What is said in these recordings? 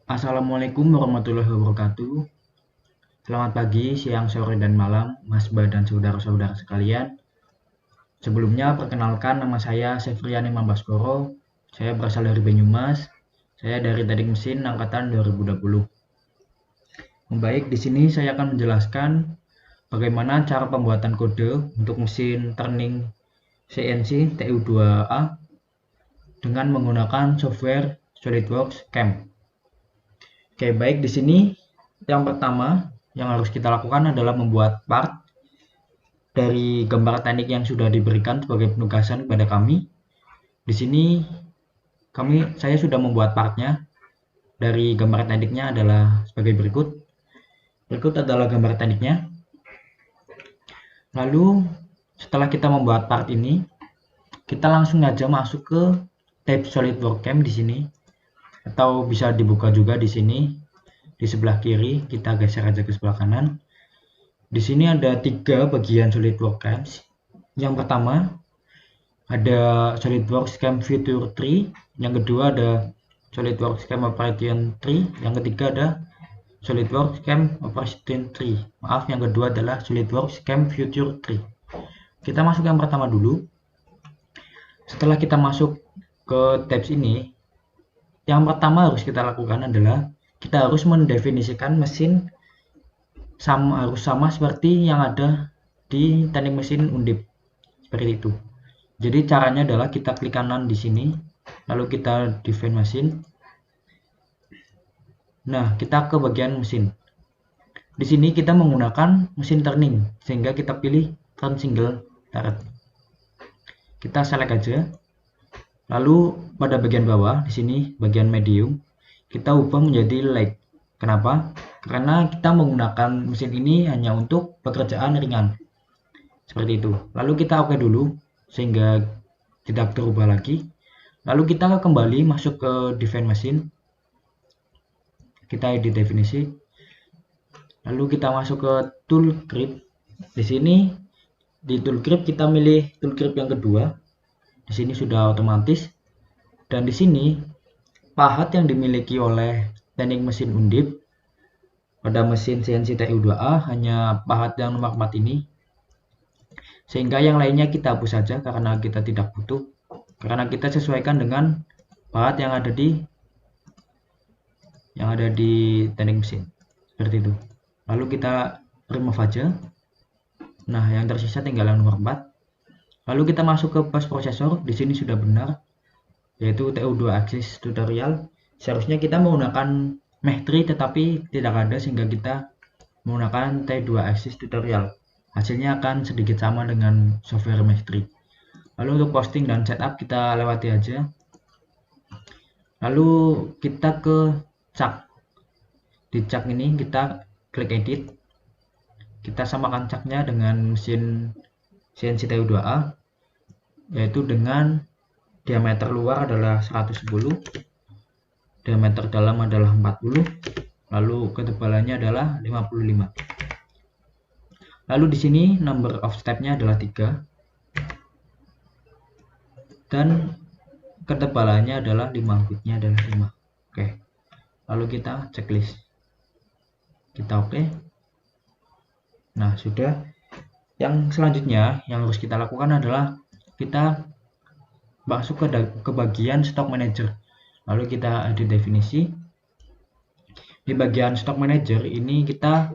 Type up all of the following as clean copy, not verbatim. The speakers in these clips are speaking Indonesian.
Assalamualaikum warahmatullahi wabarakatuh. Selamat pagi, siang, sore, dan malam, Mas Ba dan saudara-saudara sekalian. Sebelumnya, perkenalkan nama saya Sefrian Imam Baskoro. Saya berasal dari Banyumas. Saya dari Teknik Mesin angkatan 2020. Baik, di sini saya akan menjelaskan bagaimana cara pembuatan kode untuk mesin turning CNC TU2A dengan menggunakan software SolidWorks CAM. Oke, baik, di sini yang pertama yang harus kita lakukan adalah membuat part dari gambar teknik yang sudah diberikan sebagai penugasan kepada kami. Di sini saya sudah membuat partnya. Dari gambar tekniknya adalah sebagai berikut. Berikut adalah gambar tekniknya. Lalu setelah kita membuat part ini, kita langsung aja masuk ke tab SolidWorks CAM di sini, atau bisa dibuka juga di sini di sebelah kiri. Kita geser aja ke sebelah kanan. Di sini ada 3 bagian SolidWorks CAM. Yang pertama ada SolidWorks CAM Feature Tree, yang kedua ada SolidWorks CAM Operation Tree, yang ketiga ada SolidWorks CAM Operation Tree. Maaf, yang kedua adalah SolidWorks CAM Feature Tree. Kita masuk yang pertama dulu. Setelah kita masuk ke tabs ini, yang pertama harus kita lakukan adalah kita harus mendefinisikan mesin harus sama seperti yang ada di teknik mesin undip, seperti itu. Jadi caranya adalah kita klik kanan di sini, lalu kita define mesin. Nah, kita ke bagian mesin. Di sini kita menggunakan mesin turning, sehingga kita pilih turn single turret. Kita select aja. Lalu pada bagian bawah di sini bagian medium, kita ubah menjadi light. Kenapa? Karena kita menggunakan mesin ini hanya untuk pekerjaan ringan. Seperti itu. Lalu kita oke dulu sehingga tidak terubah lagi. Lalu kita kembali masuk ke define mesin. Kita edit definisi. Lalu kita masuk ke tool grip. Di sini di tool grip kita milih tool grip yang kedua. Di sini sudah otomatis. Dan di sini pahat yang dimiliki oleh teknik mesin undip pada mesin CNC TU2A hanya pahat yang nomor 4 ini. Sehingga yang lainnya kita hapus saja karena kita tidak butuh. Karena kita sesuaikan dengan pahat yang ada di teknik mesin. Seperti itu. Lalu kita remove aja. Nah, yang tersisa tinggal yang nomor 4. Lalu kita masuk ke post processor. Di sini sudah benar, yaitu TU2 axis tutorial. Seharusnya kita menggunakan Mech3 tetapi tidak ada, sehingga kita menggunakan T2 axis tutorial. Hasilnya akan sedikit sama dengan software Mech3. Lalu untuk posting dan setup kita lewati aja. Lalu kita ke chuck. Di chuck ini kita klik edit. Kita samakan chucknya dengan mesin CNC TU2A, yaitu dengan diameter luar adalah 110, diameter dalam adalah 40, lalu ketebalannya adalah 55. Lalu di sini number of step-nya adalah 3 dan ketebalannya adalah 5, bitnya adalah 5. Oke. Lalu kita checklist. Kita oke. Nah, sudah. Yang selanjutnya yang harus kita lakukan adalah kita masuk ke bagian stock manager. Lalu kita edit definisi. Di bagian stock manager ini kita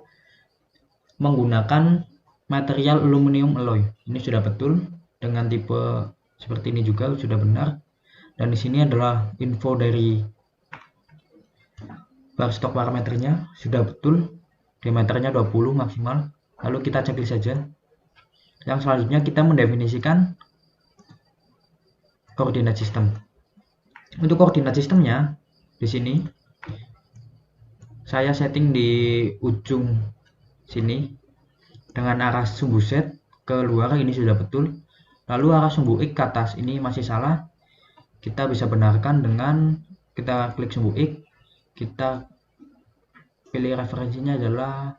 menggunakan material aluminium alloy. Ini sudah betul, dengan tipe seperti ini juga sudah benar. Dan di sini adalah info dari bar stok parameternya sudah betul, diameternya 20 maksimal. Lalu kita checklist saja. Yang selanjutnya kita mendefinisikan koordinat sistem. Untuk koordinat sistemnya di sini saya setting di ujung sini dengan arah sumbu Z ke luar, ini sudah betul. Lalu arah sumbu X ke atas ini masih salah. Kita bisa benarkan dengan kita klik sumbu X, kita pilih referensinya adalah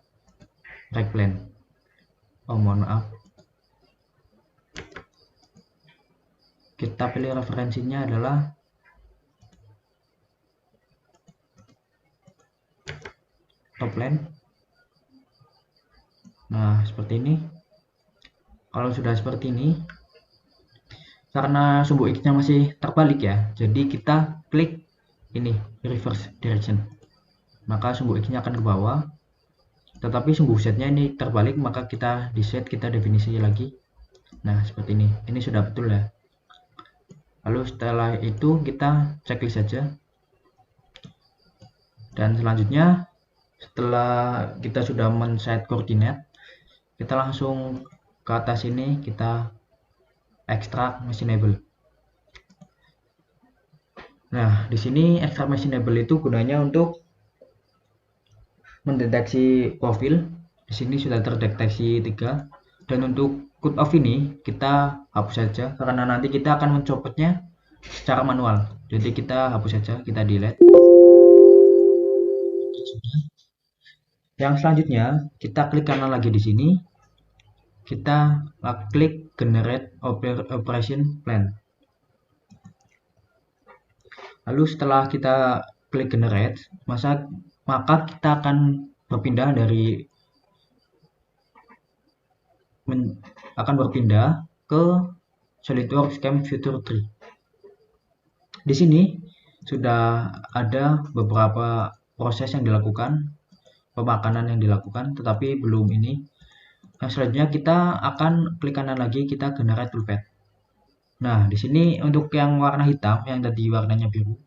right plane. Oh, mohon maaf. Kita pilih referensinya adalah top line. Nah, seperti ini. Kalau sudah seperti ini, karena sumbu X-nya masih terbalik ya, jadi kita klik ini reverse direction, maka sumbu X-nya akan ke bawah, tetapi sumbu Z-nya ini terbalik, maka kita di set, kita definisi lagi. Nah, seperti ini sudah betul ya. Lalu setelah itu kita checklist saja, dan selanjutnya setelah kita sudah men-set koordinat, kita langsung ke atas ini, kita extract machinable. Nah, di sini extract machinable itu gunanya untuk mendeteksi profil. Di sini sudah terdeteksi 3, dan untuk cut off ini kita hapus saja karena nanti kita akan mencopotnya secara manual. Jadi kita hapus saja, kita delete. Yang selanjutnya kita klik kanan lagi di sini. Kita klik generate operation plan. Lalu setelah kita klik generate, maka kita akan berpindah ke SolidWorks CAM Future 3. Di sini sudah ada beberapa proses yang dilakukan, pemakanan yang dilakukan, tetapi belum ini. Nah, selanjutnya kita akan klik kanan lagi, kita generate toolpath. Nah, di sini untuk yang warna hitam, yang tadi warnanya biru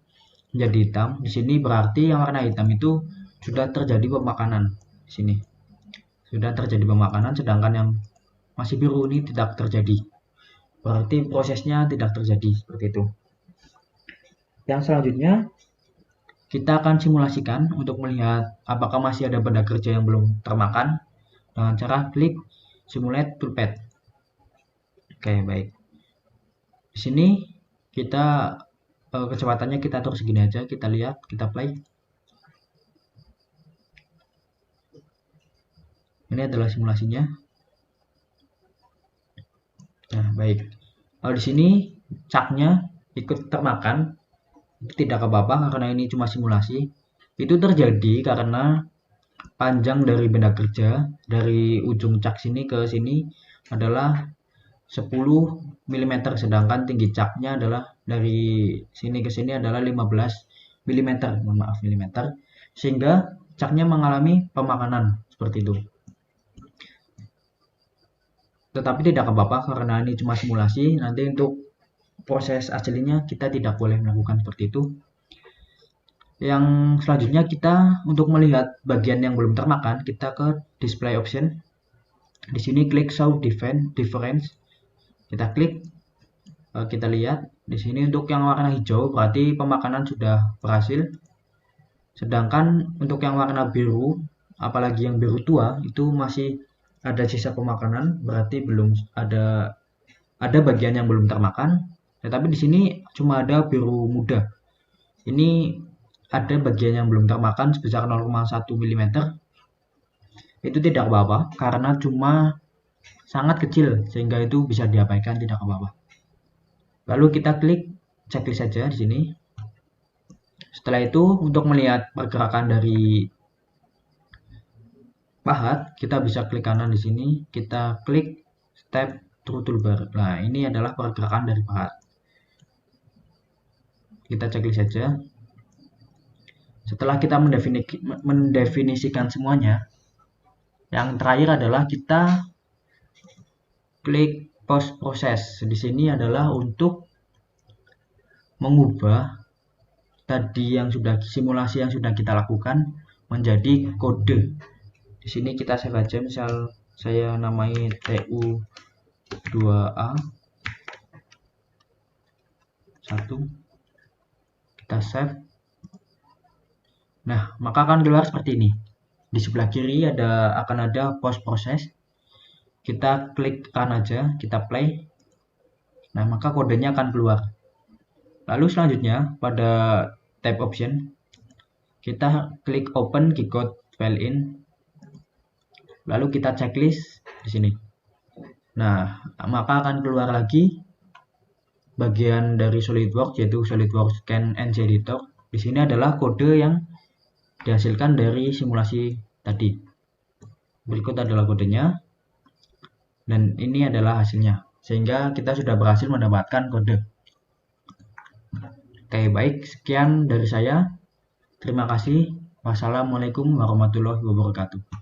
menjadi hitam, di sini berarti yang warna hitam itu sudah terjadi pemakanan. Di sini sudah terjadi pemakanan, sedangkan yang masih biru ini tidak terjadi. Berarti prosesnya tidak terjadi, seperti itu. Yang selanjutnya kita akan simulasikan untuk melihat apakah masih ada benda kerja yang belum termakan dengan cara klik simulate toolpath. Oke, baik. Di sini kita kecepatannya kita atur segini aja, kita lihat, kita play. Ini adalah simulasinya. Nah, baik. Kalau di sini caknya ikut termakan, tidak apa-apa karena ini cuma simulasi. Itu terjadi karena panjang dari benda kerja dari ujung cak sini ke sini adalah 10 mm, sedangkan tinggi caknya adalah dari sini ke sini adalah 15 mm, mohon maaf milimeter, sehingga caknya mengalami pemakanan seperti itu. Tetapi tidak apa-apa karena ini cuma simulasi. Nanti untuk proses aslinya kita tidak boleh melakukan seperti itu. Yang selanjutnya kita untuk melihat bagian yang belum termakan, kita ke display option. Di sini klik show difference. Kita klik, kita lihat di sini untuk yang warna hijau berarti pemakanan sudah berhasil. Sedangkan untuk yang warna biru, apalagi yang biru tua, itu masih ada sisa pemakanan, berarti belum ada bagian yang belum termakan. Tetapi di sini cuma ada biru muda. Ini ada bagian yang belum termakan sebesar 0,1 mm. Itu tidak apa-apa karena cuma sangat kecil sehingga itu bisa diabaikan, tidak apa-apa. Lalu kita klik checklist saja di sini. Setelah itu untuk melihat pergerakan dari pahat, kita bisa klik kanan di sini, kita klik step through toolbar. Nah, ini adalah pergerakan dari pahat. Kita checklist saja. Setelah kita mendefinisikan semuanya, yang terakhir adalah kita klik post proses. Di sini adalah untuk mengubah tadi yang sudah simulasi yang sudah kita lakukan menjadi kode. Di sini kita save aja, misal saya namai TU2A 1. Kita save. Nah, maka akan keluar seperti ini. Di sebelah kiri akan ada post proses. Kita klik kanan aja, kita play. Nah, maka kodenya akan keluar. Lalu selanjutnya pada tab option, kita klik open G-code file in. Lalu kita checklist di sini. Nah, maka akan keluar lagi bagian dari SolidWorks, yaitu SolidWorks Scan NC Editor. Di sini adalah kode yang dihasilkan dari simulasi tadi. Berikut adalah kodenya, dan ini adalah hasilnya, sehingga kita sudah berhasil mendapatkan kode. Oke, baik, sekian dari saya. Terima kasih. Wassalamualaikum warahmatullahi wabarakatuh.